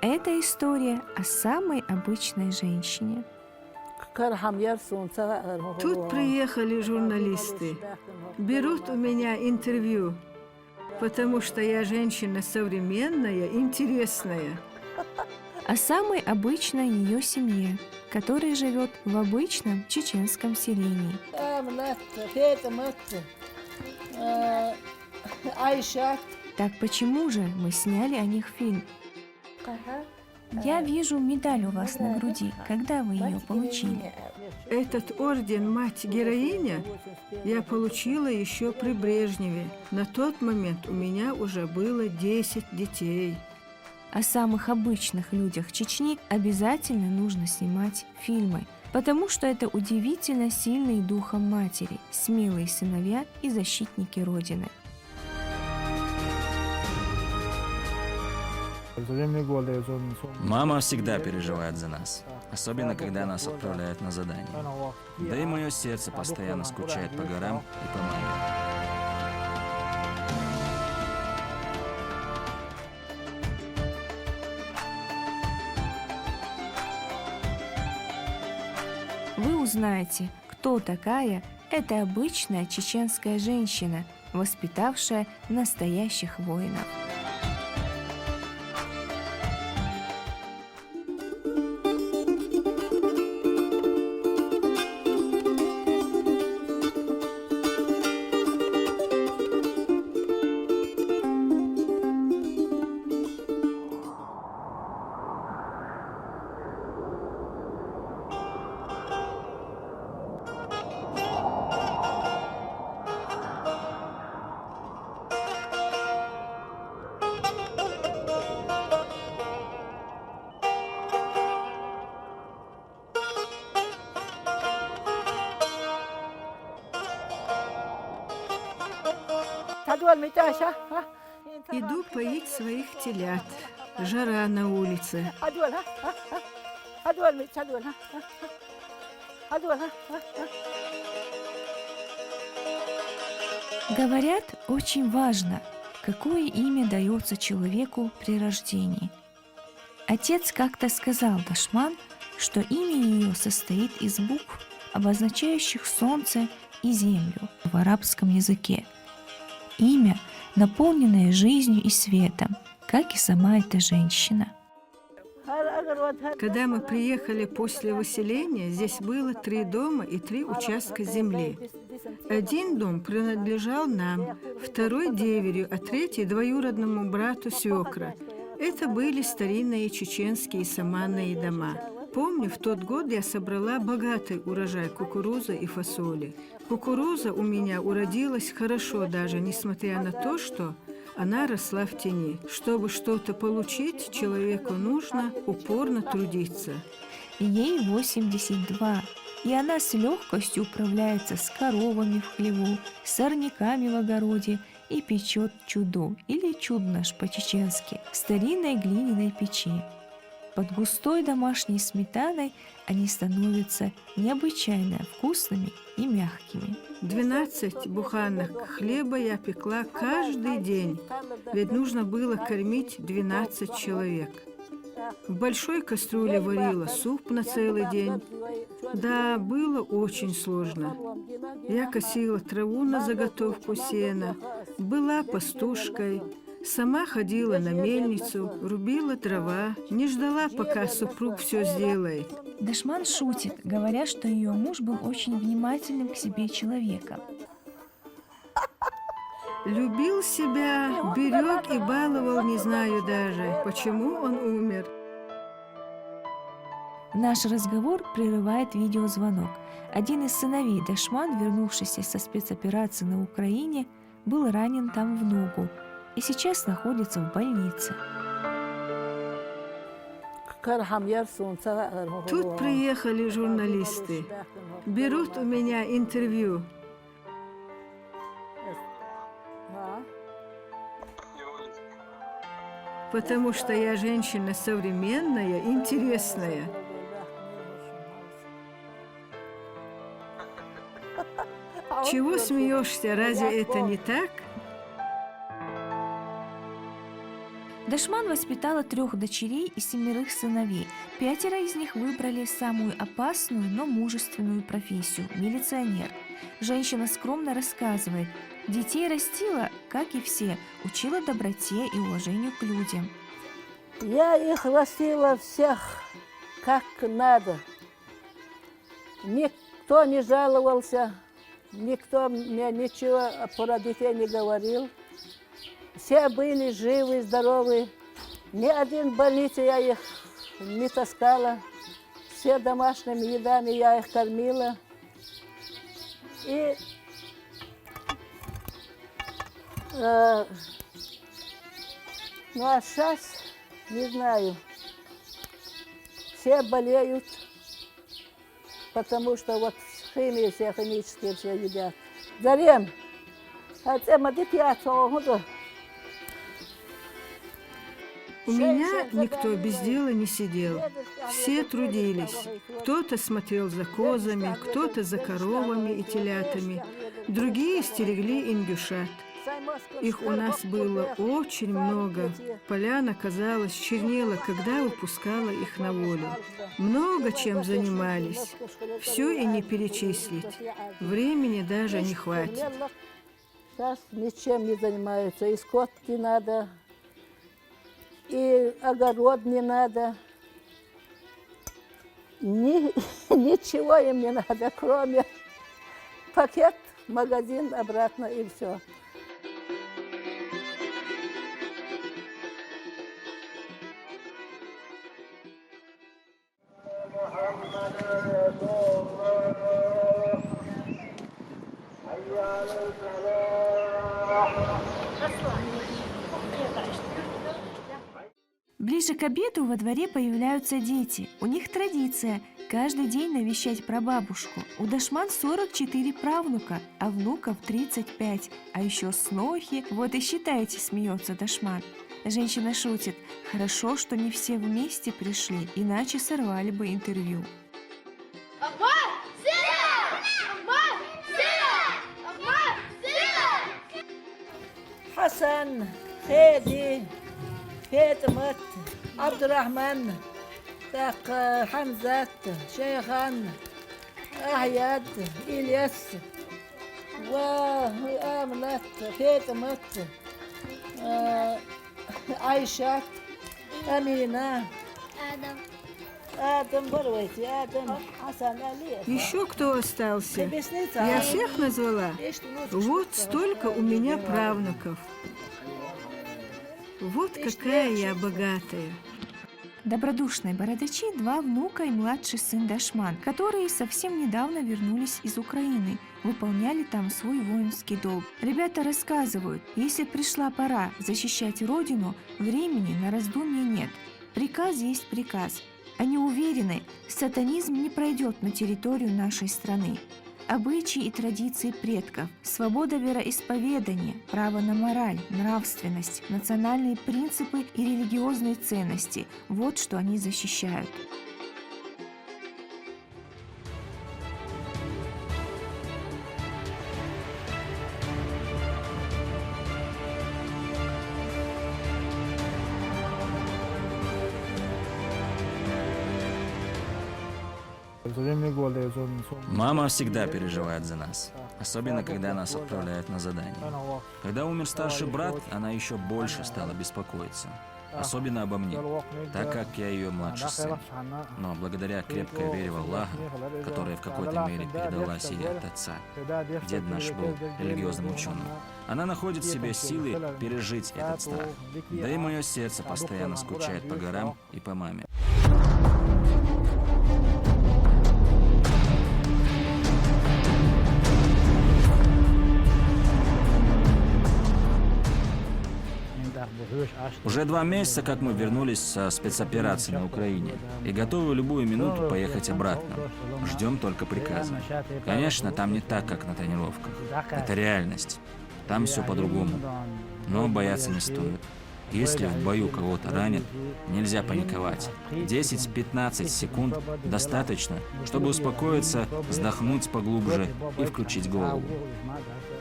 Это история о самой обычной женщине. Тут приехали журналисты, берут у меня интервью, потому что я женщина современная, интересная. О самой обычной ее семье, которая живет в обычном чеченском селении. Так почему же мы сняли о них фильм? Я вижу медаль у вас на груди. Когда вы ее получили? Этот орден «Мать-героиня» я получила еще при Брежневе. На тот момент у меня уже было 10 детей. О самых обычных людях Чечни обязательно нужно снимать фильмы, потому что это удивительно сильные духом матери, смелые сыновья и защитники Родины. Мама всегда переживает за нас, особенно когда нас отправляют на задание. Да и мое сердце постоянно скучает по горам и по маме. Вы узнаете, кто такая эта обычная чеченская женщина, воспитавшая настоящих воинов. Иду поить своих телят. Жара на улице. Говорят, очень важно, какое имя дается человеку при рождении. Отец как-то сказал Дашман, что имя ее состоит из букв, обозначающих солнце и землю в арабском языке. Имя, наполненное жизнью и светом, как и сама эта женщина. Когда мы приехали после выселения, здесь было 3 дома и 3 участка земли. Один дом принадлежал нам, второй деверю, а третий двоюродному брату свекра. Это были старинные чеченские саманные дома. Помню, в тот год я собрала богатый урожай кукурузы и фасоли. Кукуруза у меня уродилась хорошо даже, несмотря на то, что она росла в тени. Чтобы что-то получить, человеку нужно упорно трудиться. Ей 82, и она с легкостью управляется с коровами в хлеву, с сорняками в огороде и печет чудо, или чуднаш по-чеченски, в старинной глиняной печи. Под густой домашней сметаной они становятся необычайно вкусными и мягкими. 12 буханок хлеба я пекла каждый день, ведь нужно было кормить 12 человек. В большой кастрюле варила суп на целый день. Да, было очень сложно. Я косила траву на заготовку сена, была пастушкой, сама ходила на мельницу, рубила дрова, не ждала, пока супруг все сделает. Дашман шутит, говоря, что ее муж был очень внимательным к себе человеком. Любил себя, берег и баловал, не знаю даже, почему он умер. Наш разговор прерывает видеозвонок. Один из сыновей Дашман, вернувшийся со спецоперации на Украине, был ранен там в ногу и сейчас находится в больнице. Тут приехали журналисты, берут у меня интервью. Потому что я женщина современная, интересная. Чего смеешься, разве это не так? Дашман воспитала 3 дочерей и 7 сыновей. 5 из них выбрали самую опасную, но мужественную профессию – милиционер. Женщина скромно рассказывает, детей растила, как и все, учила доброте и уважению к людям. Я их растила всех как надо. Никто не жаловался, никто мне ничего про детей не говорил. Все были живы, здоровы. Ни один в больнице я их не таскала. Все домашними едами я их кормила. И ну а сейчас, не знаю, все болеют, потому что вот химии все химические все едят. Зарем, а це дитя цього. У меня никто без дела не сидел. Все трудились. Кто-то смотрел за козами, кто-то за коровами и телятами. Другие стерегли индюшат. Их у нас было очень много. Поляна, казалось, чернела, когда выпускала их на волю. Много чем занимались. Все и не перечислить. Времени даже не хватит. Сейчас ничем не занимаются. И скот не надо, и огород не надо. Ничего им не надо, кроме пакет, магазин, обратно и все. Ближе к обеду во дворе появляются дети. У них традиция – каждый день навещать прабабушку. У Дашман 44 правнука, а внуков 35. А еще снохи. Вот и считайте, смеется Дашман. Женщина шутит. Хорошо, что не все вместе пришли, иначе сорвали бы интервью. Хасан, Хеди, Фетмат, Абдурахман, так Хамзат, Шейхан, Ахьяд, Ильяс, وآمنت فاطمة عائشة أمينة آدم برويتي آدم حسن علي. Еще кто остался? Я всех назвала. Вот столько у меня правнуков. Вот какая я богатая. Добродушные бородачи – 2 внука и младший сын Дашман, которые совсем недавно вернулись из Украины, выполняли там свой воинский долг. Ребята рассказывают, если пришла пора защищать родину, времени на раздумье нет. Приказ есть приказ. Они уверены, сатанизм не пройдет на территорию нашей страны. Обычаи и традиции предков, свобода вероисповедания, право на мораль, нравственность, национальные принципы и религиозные ценности – вот что они защищают. Мама всегда переживает за нас, особенно когда нас отправляют на задание. Когда умер старший брат, она еще больше стала беспокоиться, особенно обо мне, так как я ее младший сын. Но благодаря крепкой вере в Аллаха, которая в какой-то мере передалась ей от отца, дед наш был религиозным ученым, она находит в себе силы пережить этот страх. Да и мое сердце постоянно скучает по горам и по маме. Уже 2 месяца, как мы вернулись со спецоперации на Украине, и готовы в любую минуту поехать обратно. Ждем только приказа. Конечно, там не так, как на тренировках. Это реальность. Там все по-другому. Но бояться не стоит. Если в бою кого-то ранят, нельзя паниковать. 10-15 секунд достаточно, чтобы успокоиться, вздохнуть поглубже и включить голову.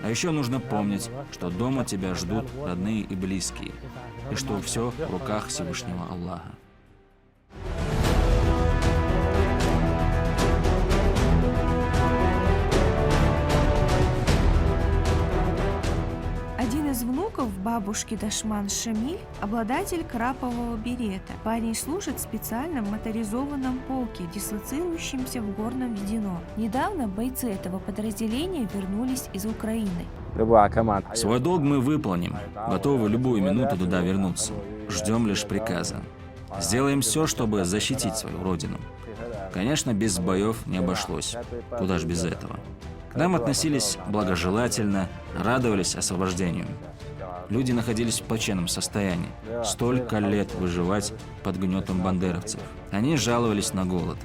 А еще нужно помнить, что дома тебя ждут родные и близкие, и что все в руках Всевышнего Аллаха. Один из внуков бабушки Дашман Шамиль – обладатель крапового берета. Парень служит в специальном моторизованном полке, дислоцирующемся в Горном Ведено. Недавно бойцы этого подразделения вернулись из Украины. Свой долг мы выполним, готовы любую минуту туда вернуться. Ждем лишь приказа. Сделаем все, чтобы защитить свою родину. Конечно, без боев не обошлось. Куда ж без этого? К нам относились благожелательно, радовались освобождению. Люди находились в плачевном состоянии. Столько лет выживать под гнетом бандеровцев. Они жаловались на голод.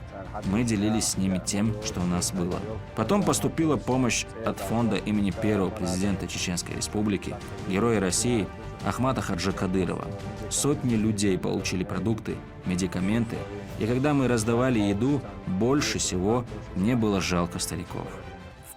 Мы делились с ними тем, что у нас было. Потом поступила помощь от фонда имени первого президента Чеченской Республики, Героя России Ахмата Хаджи Кадырова. Сотни людей получили продукты, медикаменты, и когда мы раздавали еду, больше всего мне было жалко стариков.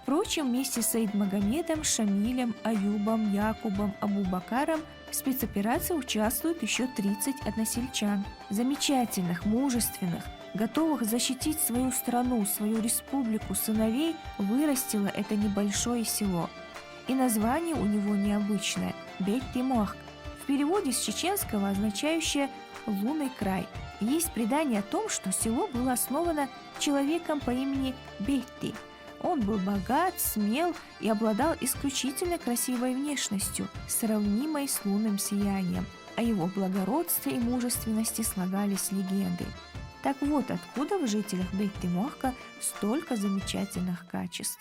Впрочем, вместе с Саидмагомедом, Шамилем, Аюбом, Якубом, Абубакаром в спецоперации участвуют еще 30 односельчан. Замечательных, мужественных, готовых защитить свою страну, свою республику сыновей вырастило это небольшое село. И название у него необычное – Бейт-Тимох, в переводе с чеченского означающее «лунный край». Есть предание о том, что село было основано человеком по имени Бейти. Он был богат, смел и обладал исключительно красивой внешностью, сравнимой с лунным сиянием. О его благородстве и мужественности слагались легенды. Так вот, откуда в жителях Бейт-Тимохка столько замечательных качеств.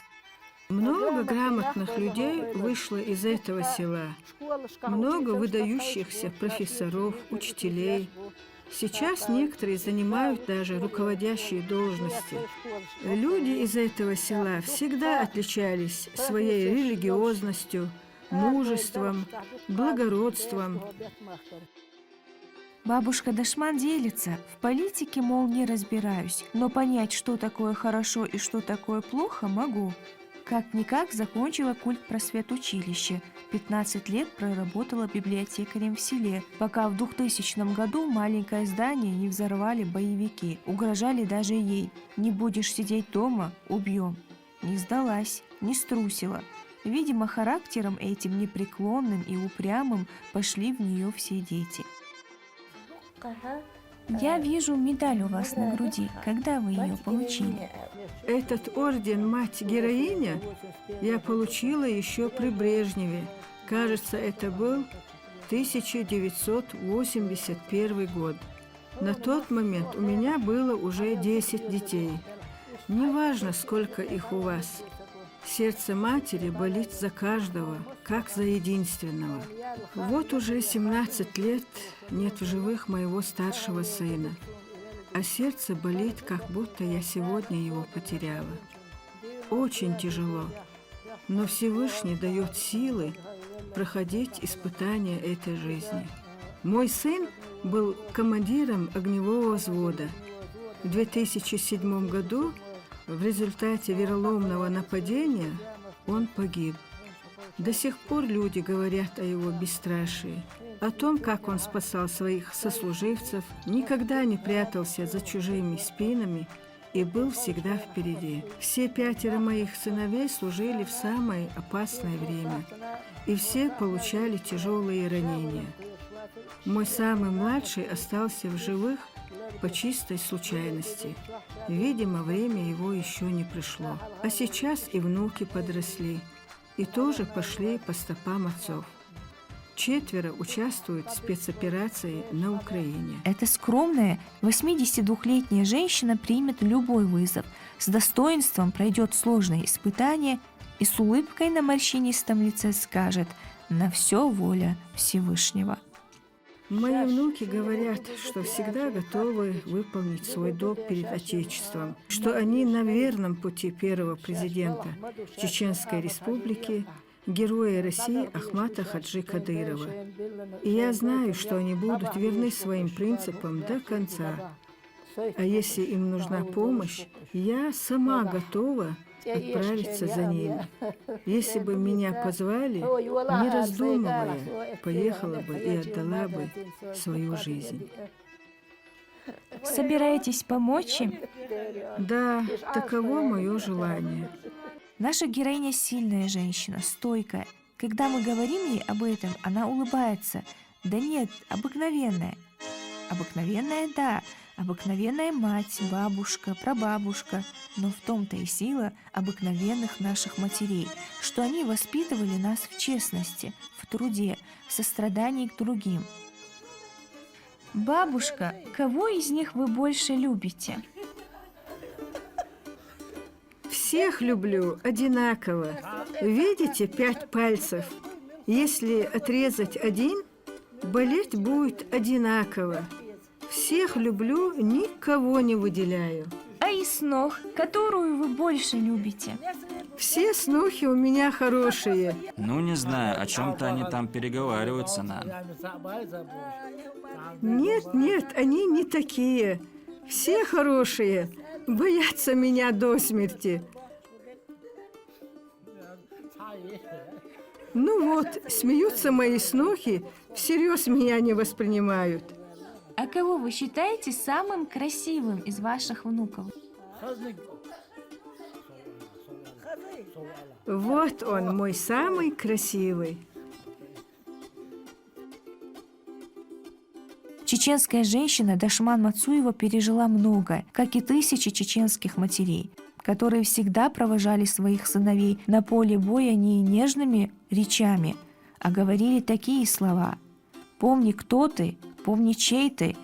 Много грамотных людей вышло из этого села. Много выдающихся профессоров, учителей. Сейчас некоторые занимают даже руководящие должности. Люди из этого села всегда отличались своей религиозностью, мужеством, благородством. Бабушка Дашман делится. В политике, мол, не разбираюсь, но понять, что такое хорошо и что такое плохо, могу. Как-никак закончила культпросветучилище. 15 лет проработала библиотекарем в селе, пока в 2000 году маленькое здание не взорвали боевики. Угрожали даже ей. «Не будешь сидеть дома – убьем». Не сдалась, не струсила. Видимо, характером этим непреклонным и упрямым пошли в нее все дети. Я вижу медаль у вас на груди. Когда вы ее получили? Этот орден «Мать-героиня» я получила еще при Брежневе. Кажется, это был 1981 год. На тот момент у меня было уже 10 детей. Неважно, сколько их у вас. Сердце матери болит за каждого, как за единственного. Вот уже 17 лет нет в живых моего старшего сына, а сердце болит, как будто я сегодня его потеряла. Очень тяжело, но Всевышний дает силы проходить испытания этой жизни. Мой сын был командиром огневого взвода. В 2007 году в результате вероломного нападения он погиб. До сих пор люди говорят о его бесстрашии, о том, как он спасал своих сослуживцев, никогда не прятался за чужими спинами и был всегда впереди. Все 5 моих сыновей служили в самое опасное время, и все получали тяжелые ранения. Мой самый младший остался в живых по чистой случайности. Видимо, время его еще не пришло. А сейчас и внуки подросли, и тоже пошли по стопам отцов. 4 участвуют в спецоперации на Украине. Эта скромная 82-летняя женщина примет любой вызов, с достоинством пройдет сложные испытания и с улыбкой на морщинистом лице скажет: «На все воля Всевышнего». Мои внуки говорят, что всегда готовы выполнить свой долг перед Отечеством, что они на верном пути первого президента Чеченской Республики героя России Ахмата Хаджи Кадырова. И я знаю, что они будут верны своим принципам до конца. А если им нужна помощь, я сама готова отправиться за ними. Если бы меня позвали, не раздумывая, поехала бы и отдала бы свою жизнь. Собираетесь помочь им? Да, таково мое желание. Наша героиня сильная женщина, стойкая. Когда мы говорим ей об этом, она улыбается. Да нет, обыкновенная. Обыкновенная, да. Обыкновенная мать, бабушка, прабабушка. Но в том-то и сила обыкновенных наших матерей, что они воспитывали нас в честности, в труде, в сострадании к другим. Бабушка, кого из них вы больше любите? Всех люблю одинаково. Видите 5 пальцев? Если отрезать один, болеть будет одинаково. Всех люблю, никого не выделяю. А из ног, которую вы больше любите? Все снохи у меня хорошие. Ну, не знаю, о чем-то они там переговариваются надо. Нет, нет, они не такие. Все хорошие. Боятся меня до смерти. Ну вот, смеются мои снохи, всерьез меня не воспринимают. А кого вы считаете самым красивым из ваших внуков? Вот он, мой самый красивый. Чеченская женщина Дашман Мацуева пережила многое, как и тысячи чеченских матерей, которые всегда провожали своих сыновей на поле боя не нежными речами, а говорили такие слова: «Помни, кто ты, помни, чей ты,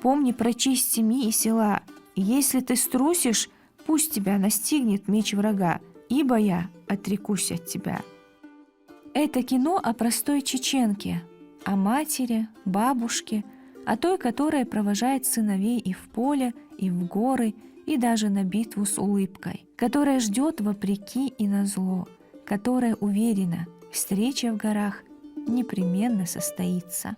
помни про честь семьи и села. И если ты струсишь, пусть тебя настигнет меч врага, ибо я отрекусь от тебя». Это кино о простой чеченке, о матери, бабушке, о той, которая провожает сыновей и в поле, и в горы, и даже на битву с улыбкой, которая ждет вопреки и назло, которая уверена, встреча в горах непременно состоится.